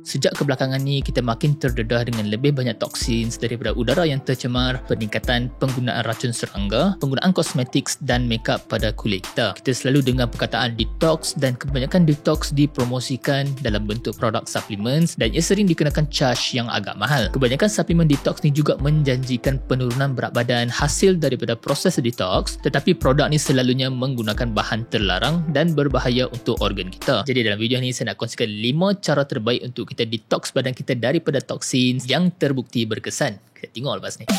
Sejak kebelakangan ni, kita makin terdedah dengan lebih banyak toksin daripada udara yang tercemar, peningkatan penggunaan racun serangga, penggunaan kosmetik dan makeup pada kulit kita. Kita selalu dengar perkataan detox dan kebanyakan detox dipromosikan dalam bentuk produk supplements dan ia sering dikenakan charge yang agak mahal. Kebanyakan suplemen detox ni juga menjanjikan penurunan berat badan hasil daripada proses detox, tetapi produk ni selalunya menggunakan bahan terlarang dan berbahaya untuk organ kita. Jadi dalam video ni saya nak kongsikan 5 cara terbaik untuk kita detox badan kita daripada toksin yang terbukti berkesan. Kita tengok lepas ni.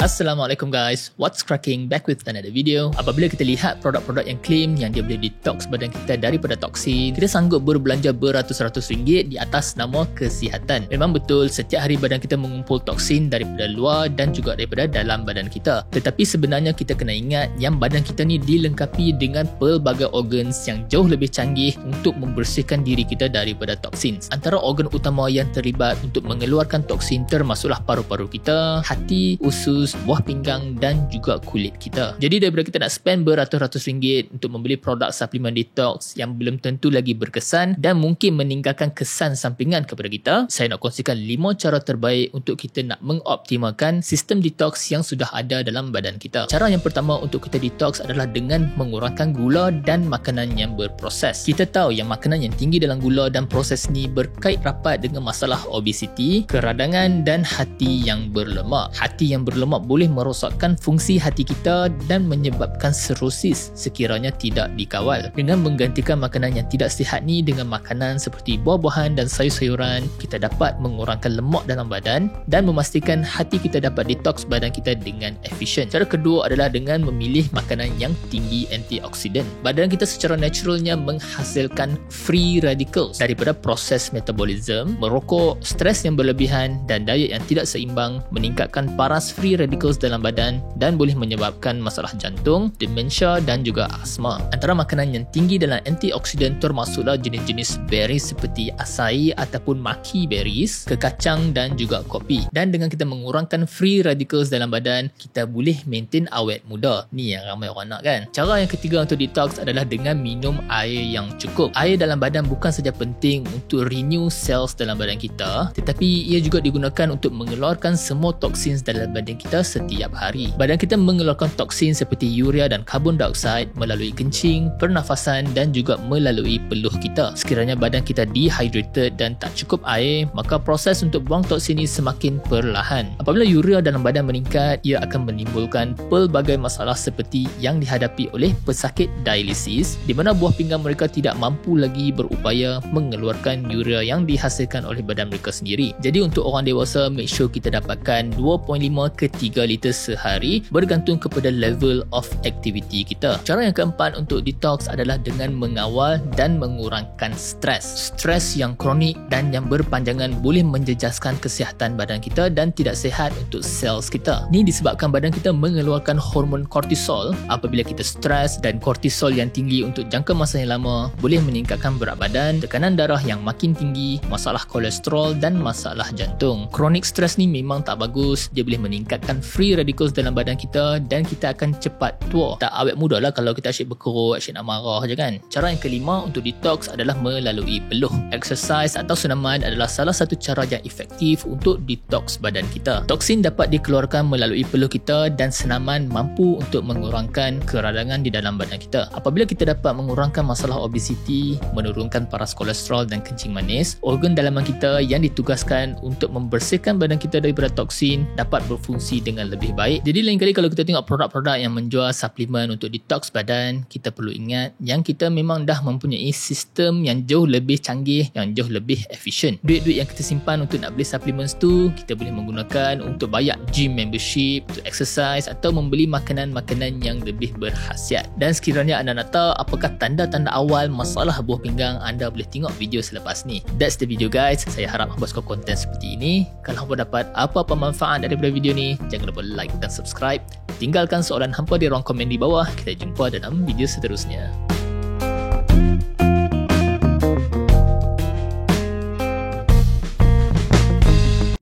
Assalamualaikum guys, what's cracking? Back with another video. Apabila kita lihat produk-produk yang claim yang dia boleh detox badan kita daripada toksin, kita sanggup berbelanja beratus-ratus ringgit di atas nama kesihatan. Memang betul, setiap hari badan kita mengumpul toksin daripada luar dan juga daripada dalam badan kita. Tetapi sebenarnya kita kena ingat yang badan kita ni dilengkapi dengan pelbagai organs yang jauh lebih canggih untuk membersihkan diri kita daripada toksin. Antara organ utama yang terlibat untuk mengeluarkan toksin termasuklah paru-paru kita, hati, usus, buah pinggang dan juga kulit kita. Jadi daripada kita nak spend beratus-ratus ringgit untuk membeli produk suplemen detox yang belum tentu lagi berkesan dan mungkin meninggalkan kesan sampingan kepada kita, saya nak kongsikan 5 cara terbaik untuk kita nak mengoptimalkan sistem detox yang sudah ada dalam badan kita. Cara yang pertama untuk kita detox adalah dengan mengurangkan gula dan makanan yang berproses. Kita tahu yang makanan yang tinggi dalam gula dan proses ni berkait rapat dengan masalah obesiti, keradangan dan hati yang berlemak. Hati yang berlemak boleh merosakkan fungsi hati kita dan menyebabkan sirosis sekiranya tidak dikawal. Dengan menggantikan makanan yang tidak sihat ni dengan makanan seperti buah-buahan dan sayur-sayuran, kita dapat mengurangkan lemak dalam badan dan memastikan hati kita dapat detox badan kita dengan efisien. Cara kedua adalah dengan memilih makanan yang tinggi antioksidan. Badan kita secara naturalnya menghasilkan free radicals daripada proses metabolism, merokok, stres yang berlebihan dan diet yang tidak seimbang meningkatkan paras free radicals dalam badan dan boleh menyebabkan masalah jantung, demensia dan juga asma. Antara makanan yang tinggi dalam antioksidan termasuklah jenis-jenis berries seperti acai ataupun maki berries, kekacang dan juga kopi. Dan dengan kita mengurangkan free radicals dalam badan, kita boleh maintain awet muda. Ni yang ramai orang nak kan. Cara yang ketiga untuk detox adalah dengan minum air yang cukup. Air dalam badan bukan saja penting untuk renew cells dalam badan kita, tetapi ia juga digunakan untuk mengeluarkan semua toksin dalam badan kita setiap hari. Badan kita mengeluarkan toksin seperti urea dan karbon dioksida melalui kencing, pernafasan dan juga melalui peluh kita. Sekiranya badan kita dehydrated dan tak cukup air, maka proses untuk buang toksin ini semakin perlahan. Apabila urea dalam badan meningkat, ia akan menimbulkan pelbagai masalah seperti yang dihadapi oleh pesakit dialisis, di mana buah pinggang mereka tidak mampu lagi berupaya mengeluarkan urea yang dihasilkan oleh badan mereka sendiri. Jadi untuk orang dewasa, make sure kita dapatkan 2.5 ke 3 liter sehari bergantung kepada level of activity kita. Cara yang keempat untuk detox adalah dengan mengawal dan mengurangkan stres. Stres yang kronik dan yang berpanjangan boleh menjejaskan kesihatan badan kita dan tidak sihat untuk sels kita. Ini disebabkan badan kita mengeluarkan hormon kortisol. Apabila kita stres dan kortisol yang tinggi untuk jangka masa yang lama boleh meningkatkan berat badan, tekanan darah yang makin tinggi, masalah kolesterol dan masalah jantung. Kronik stres ni memang tak bagus. Dia boleh meningkatkan free radicals dalam badan kita dan kita akan cepat tua. Tak awet muda lah kalau kita asyik berkerut, asyik nak marah je kan. Cara yang kelima untuk detox adalah melalui peluh. Exercise atau senaman adalah salah satu cara yang efektif untuk detox badan kita. Toksin dapat dikeluarkan melalui peluh kita dan senaman mampu untuk mengurangkan keradangan di dalam badan kita. Apabila kita dapat mengurangkan masalah obesiti, menurunkan paras kolesterol dan kencing manis, organ dalaman kita yang ditugaskan untuk membersihkan badan kita daripada toksin dapat berfungsi dengan lebih baik. Jadi lain kali kalau kita tengok produk-produk yang menjual suplemen untuk detox badan, kita perlu ingat yang kita memang dah mempunyai sistem yang jauh lebih canggih, yang jauh lebih efisien. Duit-duit yang kita simpan untuk nak beli supplements tu, kita boleh menggunakan untuk bayar gym membership, untuk exercise atau membeli makanan-makanan yang lebih berkhasiat. Dan sekiranya anda nak tahu apakah tanda-tanda awal masalah buah pinggang, anda boleh tengok video selepas ni. That's the video guys. Saya harap hampa suka konten seperti ini. Kalau hampa dapat apa-apa manfaat daripada video ni, jangan lupa like dan subscribe. Tinggalkan soalan hampa di ruang komen di bawah. Kita jumpa dalam video seterusnya.